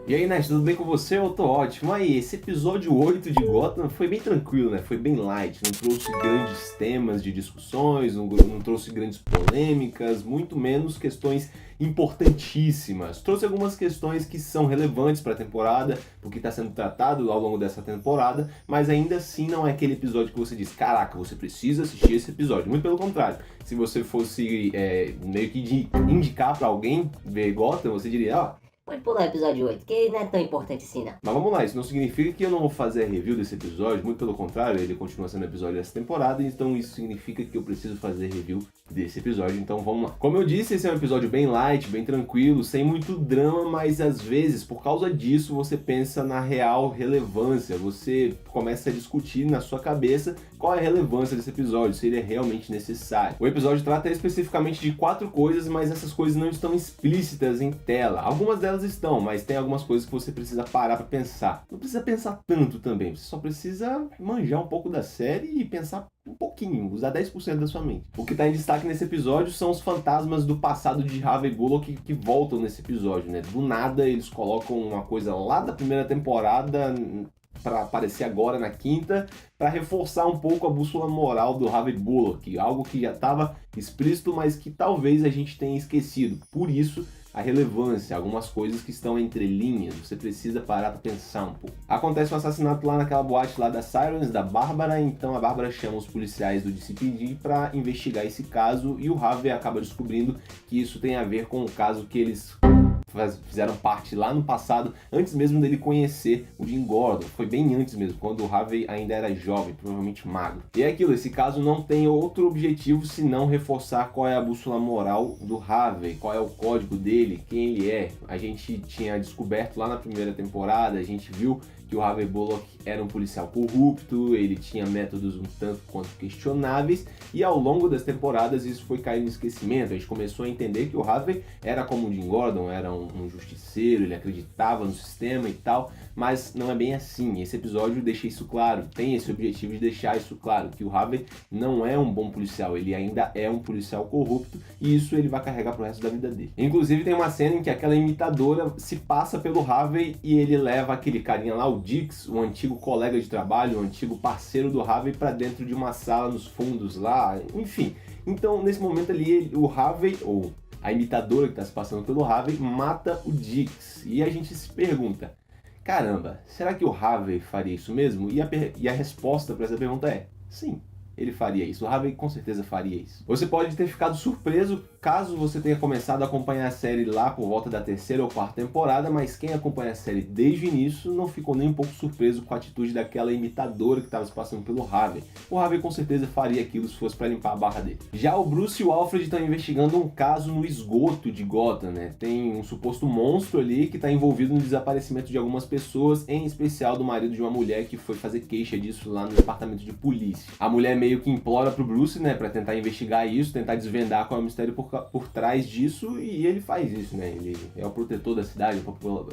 E aí, Nath, tudo bem com você? Eu tô ótimo. Aí, esse episódio 8 de Gotham foi bem tranquilo, né? Foi bem light, não trouxe grandes temas de discussões, não trouxe grandes polêmicas, muito menos questões importantíssimas. Trouxe algumas questões que são relevantes para a temporada, porque está sendo tratado ao longo dessa temporada, mas ainda assim não é aquele episódio que você diz, caraca, você precisa assistir esse episódio. Muito pelo contrário, se você fosse meio que indicar para alguém ver Gotham, você diria, ó, Pode pular o episódio 8, que não é tão importante assim, não. mas vamos lá, isso não significa que eu não vou fazer a review desse episódio, muito pelo contrário, ele continua sendo episódio dessa temporada, então isso significa que eu preciso fazer review desse episódio, então vamos lá. Como eu disse, esse é um episódio bem light, bem tranquilo, sem muito drama, mas às vezes, por causa disso, você pensa na real relevância, você começa a discutir na sua cabeça qual é a relevância desse episódio, se ele é realmente necessário. O episódio trata especificamente de 4 coisas, mas essas coisas não estão explícitas em tela. Algumas delas estão, mas tem algumas coisas que você precisa parar para pensar. Não precisa pensar tanto também, você só precisa manjar um pouco da série e pensar um pouquinho, usar 10% da sua mente. O que está em destaque nesse episódio são os fantasmas do passado de Harvey Bullock que voltam nesse episódio, né? Do nada eles colocam uma coisa lá da primeira temporada para aparecer agora na quinta, para reforçar um pouco a bússola moral do Harvey Bullock, algo que já estava explícito, mas que talvez a gente tenha esquecido. Por isso, a relevância, algumas coisas que estão entre linhas, você precisa parar para pensar um pouco. Acontece um assassinato lá naquela boate lá da Sirens, da Bárbara, então a Bárbara chama os policiais do DCPD para investigar esse caso e o Harvey acaba descobrindo que isso tem a ver com o caso que eles fizeram parte lá no passado, antes mesmo dele conhecer o Jim Gordon. Foi bem antes mesmo, quando o Harvey ainda era jovem, provavelmente magro. E é aquilo, esse caso não tem outro objetivo senão reforçar qual é a bússola moral do Harvey, qual é o código dele, quem ele é. A gente tinha descoberto lá na primeira temporada, a gente viu que o Harvey Bullock era um policial corrupto, ele tinha métodos um tanto quanto questionáveis, e ao longo das temporadas isso foi caindo em esquecimento. A gente começou a entender que o Harvey era como o Jim Gordon, era um justiceiro, ele acreditava no sistema e tal, mas não é bem assim. Esse episódio deixa isso claro, tem esse objetivo de deixar isso claro, que o Harvey não é um bom policial, ele ainda é um policial corrupto, e isso ele vai carregar pro resto da vida dele. Inclusive tem uma cena em que aquela imitadora se passa pelo Harvey e ele leva aquele carinha lá, o Dix, um antigo colega de trabalho, um antigo parceiro do Harvey, para dentro de uma sala nos fundos lá, enfim. Então nesse momento ali o Harvey, ou a imitadora que está se passando pelo Harvey, mata o Dix, e a gente se pergunta, caramba, será que o Harvey faria isso mesmo? E a resposta para essa pergunta é sim, ele faria isso. O Harvey com certeza faria isso. Você pode ter ficado surpreso caso você tenha começado a acompanhar a série lá por volta da terceira ou quarta temporada, mas quem acompanha a série desde o início não ficou nem um pouco surpreso com a atitude daquela imitadora que estava se passando pelo Harvey. O Harvey com certeza faria aquilo se fosse para limpar a barra dele. Já o Bruce e o Alfred estão investigando um caso no esgoto de Gotham, né? Tem um suposto monstro ali que está envolvido no desaparecimento de algumas pessoas, em especial do marido de uma mulher que foi fazer queixa disso lá no departamento de polícia. A mulher meio que implora pro Bruce, né, para tentar investigar isso, tentar desvendar qual é o mistério por trás disso, e ele faz isso, né? Ele é o protetor da cidade,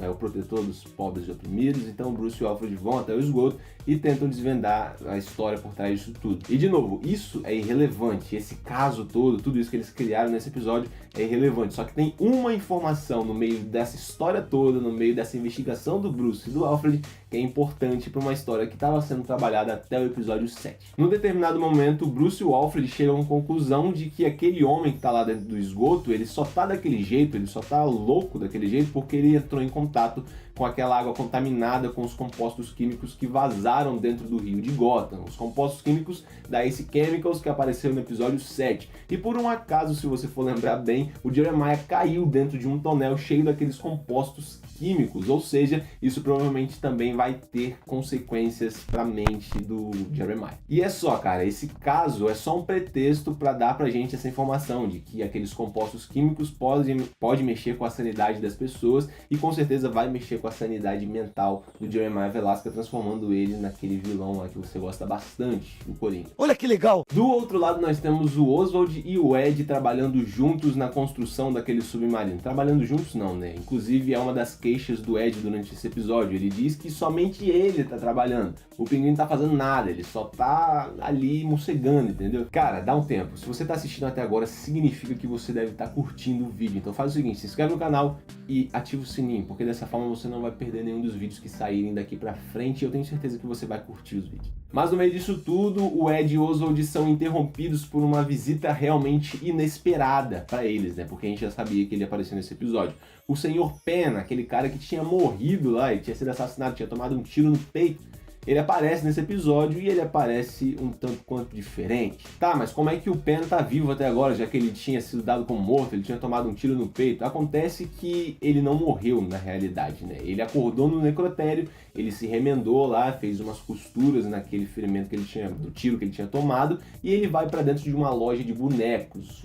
é o protetor dos pobres e oprimidos, então o Bruce e o Alfred vão até o esgoto e tentam desvendar a história por trás disso tudo. E de novo, isso é irrelevante, esse caso todo, tudo isso que eles criaram nesse episódio é irrelevante, só que tem uma informação no meio dessa história toda, no meio dessa investigação do Bruce e do Alfred, que é importante para uma história que estava sendo trabalhada até o episódio 7. Num determinado momento, o Bruce e o Alfred chegam à conclusão de que aquele homem que está lá dentro do esgoto, ele só tá daquele jeito, ele só tá louco daquele jeito porque ele entrou em contato com aquela água contaminada com os compostos químicos que vazaram dentro do rio de Gotham, os compostos químicos da Ace Chemicals que apareceram no episódio 7. E por um acaso, se você for lembrar bem, o Jeremiah caiu dentro de um tonel cheio daqueles compostos químicos, ou seja, isso provavelmente também vai ter consequências para a mente do Jeremiah. E é só, cara, esse caso é só um pretexto para dar pra gente essa informação de que aqueles compostos químicos podem mexer com a sanidade das pessoas e com certeza vai mexer com a sanidade mental do Jeremiah Velasca, transformando ele naquele vilão lá que você gosta bastante, o Coringa. Olha que legal! Do outro lado nós temos o Oswald e o Ed trabalhando juntos na construção daquele submarino. Trabalhando juntos não, né? Inclusive é uma das queixas do Ed durante esse episódio. Ele diz que somente ele tá trabalhando. O Pinguim não tá fazendo nada, ele só tá ali mocegando, entendeu? Cara, dá um tempo. Se você tá assistindo até agora, significa que você deve estar curtindo o vídeo. Então faz o seguinte, se inscreve no canal e ativa o sininho, porque dessa forma você não vai perder nenhum dos vídeos que saírem daqui pra frente, e eu tenho certeza que você vai curtir os vídeos. Mas no meio disso tudo, o Ed e Oswald são interrompidos por uma visita realmente inesperada para eles, né? Porque a gente já sabia que ele ia aparecer nesse episódio. O Sr. Penn, aquele cara que tinha morrido lá, ele tinha sido assassinado, tinha tomado um tiro no peito, ele aparece nesse episódio e ele aparece um tanto quanto diferente. Tá, mas como é que o Penn tá vivo até agora, já que ele tinha sido dado como morto, ele tinha tomado um tiro no peito? Acontece que ele não morreu na realidade, né? Ele acordou no necrotério, ele se remendou lá, fez umas costuras naquele ferimento que ele tinha, do tiro que ele tinha tomado, e ele vai pra dentro de uma loja de bonecos,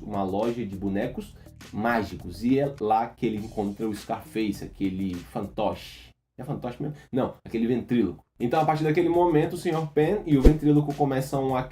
mágicos, e é lá que ele encontra o Scarface, aquele fantoche. É fantoche mesmo? Não, aquele ventríloco. Então, a partir daquele momento, o Sr. Penn e o ventríloco começam a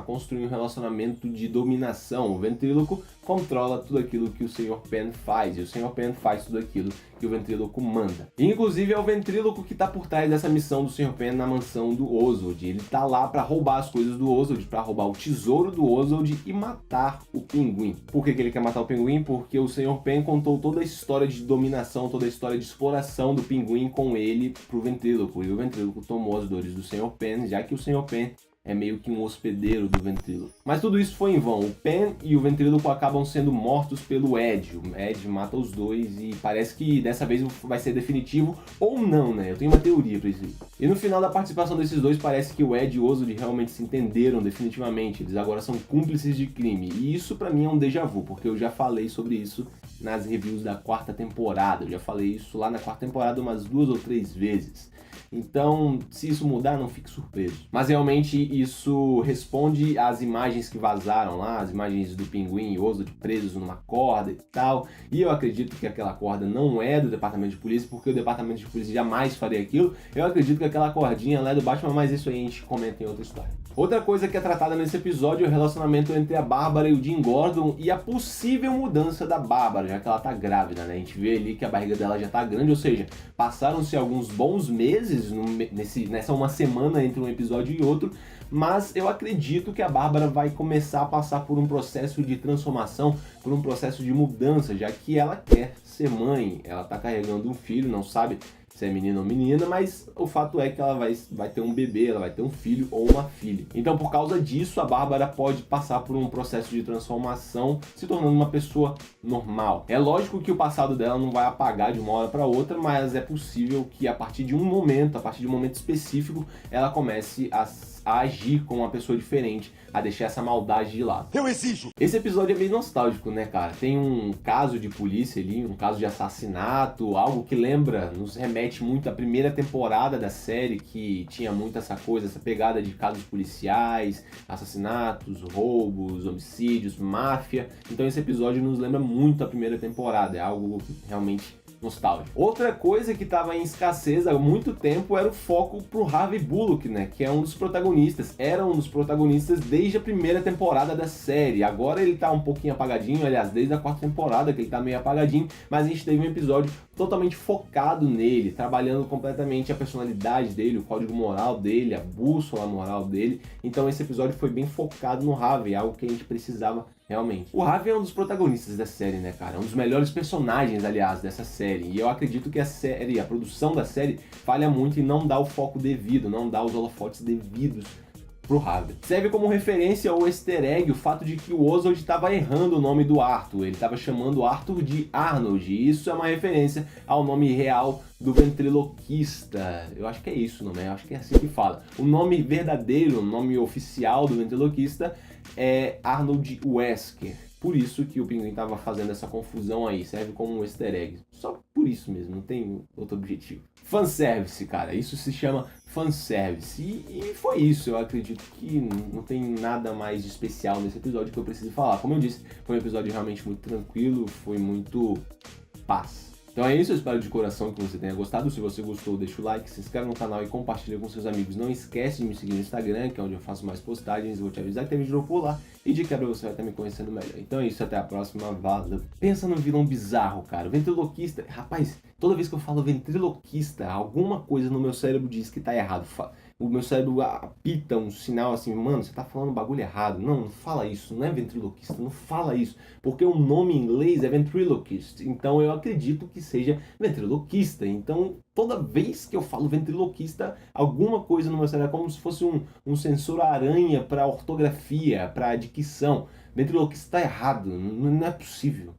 construir um relacionamento de dominação. O ventríloco controla tudo aquilo que o Sr. Penn faz, e o Sr. Penn faz tudo aquilo que o ventríloco manda. E, inclusive, é o ventríloco que está por trás dessa missão do Sr. Penn na mansão do Oswald. Ele está lá para roubar as coisas do Oswald, para roubar o tesouro do Oswald e matar o pinguim. Por que ele quer matar o pinguim? Porque o Sr. Penn contou toda a história de dominação, toda a história de exploração do pinguim com ele pro ventríloco, e o ventríloco tomou as dores do Sr. Penn, já que o Sr. Penn é meio que um hospedeiro do ventríloco. Mas tudo isso foi em vão. O Penn e o ventríloco acabam sendo mortos pelo Ed. O Ed mata os dois e parece que dessa vez vai ser definitivo ou não, né? Eu tenho uma teoria pra isso aí. E no final da participação desses dois, parece que o Ed e o Oswald realmente se entenderam definitivamente. Eles agora são cúmplices de crime. E isso pra mim é um déjà vu, porque eu já falei sobre isso nas reviews da 4ª temporada. Eu já falei isso lá na 4ª temporada umas 2 ou 3 vezes. Então, se isso mudar, não fique surpreso. Mas realmente isso responde às imagens que vazaram lá, as imagens do pinguim e Oswald presos numa corda e tal. E eu acredito que aquela corda não é do departamento de polícia, porque o departamento de polícia jamais faria aquilo. Eu acredito que aquela cordinha lá é do Batman, mas isso aí a gente comenta em outra história. Outra coisa que é tratada nesse episódio é o relacionamento entre a Bárbara e o Jim Gordon e a possível mudança da Bárbara, já que ela tá grávida, né? A gente vê ali que a barriga dela já tá grande, ou seja, passaram-se alguns bons meses nessa uma semana entre um episódio e outro, mas eu acredito que a Bárbara vai começar a passar por um processo de transformação, por um processo de mudança, já que ela quer ser mãe, ela tá carregando um filho, não sabe se é menino ou menina, mas o fato é que ela vai ter um bebê, ela vai ter um filho ou uma filha. Então, por causa disso, a Bárbara pode passar por um processo de transformação, se tornando uma pessoa normal. É lógico que o passado dela não vai apagar de uma hora para outra, mas é possível que a partir de um momento específico, ela comece a agir como uma pessoa diferente, a deixar essa maldade de lado. Eu exijo! Esse episódio é meio nostálgico, né, cara? Tem um caso de polícia ali, um caso de assassinato, algo que nos remete muito à primeira temporada da série, que tinha muito essa coisa, essa pegada de casos policiais, assassinatos, roubos, homicídios, máfia. Então esse episódio nos lembra muito a primeira temporada, é algo realmente nostálgico. Outra coisa que estava em escassez há muito tempo era o foco pro Harvey Bullock, né? Que é um dos protagonistas, era um dos protagonistas desde a primeira temporada da série. Agora ele tá um pouquinho apagadinho, aliás, desde a 4ª temporada que ele tá meio apagadinho, mas a gente teve um episódio totalmente focado nele, trabalhando completamente a personalidade dele, o código moral dele, a bússola moral dele. Então esse episódio foi bem focado no Harvey, algo que a gente precisava realmente. O Harvey é um dos protagonistas da série, né, cara? É um dos melhores personagens, aliás, dessa série. E eu acredito que a produção da série falha muito em não dar o foco devido, não dar os holofotes devidos pro Harvey. Serve como referência ao easter egg o fato de que o Oswald estava errando o nome do Arthur. Ele estava chamando o Arthur de Arnold. E isso é uma referência ao nome real do ventriloquista. Eu acho que é isso o nome, eu acho que é assim que fala. O nome verdadeiro, o nome oficial do ventriloquista é Arnold Wesker. Por isso que o Pinguim estava fazendo essa confusão aí, serve como um easter egg. Só por isso mesmo, não tem outro objetivo. Fanservice, cara, isso se chama fanservice. E foi isso, eu acredito que não tem nada mais de especial nesse episódio que eu preciso falar. Como eu disse, foi um episódio realmente muito tranquilo, foi muito paz. Então é isso, eu espero de coração que você tenha gostado. Se você gostou, deixa o like, se inscreve no canal e compartilha com seus amigos. Não esquece de me seguir no Instagram, que é onde eu faço mais postagens. Eu vou te avisar que tem vídeo por lá e de quebra você vai estar me conhecendo melhor. Então é isso, até a próxima, valeu. Pensa num vilão bizarro, cara. Ventriloquista, rapaz, toda vez que eu falo ventriloquista, alguma coisa no meu cérebro diz que tá errado. o meu cérebro apita um sinal assim, mano, você tá falando um bagulho errado. Não fala isso, não é ventriloquista, não fala isso. Porque o nome em inglês é ventriloquist, então eu acredito que seja ventriloquista. Então, toda vez que eu falo ventriloquista, alguma coisa no meu cérebro é como se fosse um sensor aranha para ortografia, para dicção. Ventriloquista tá errado, não é possível.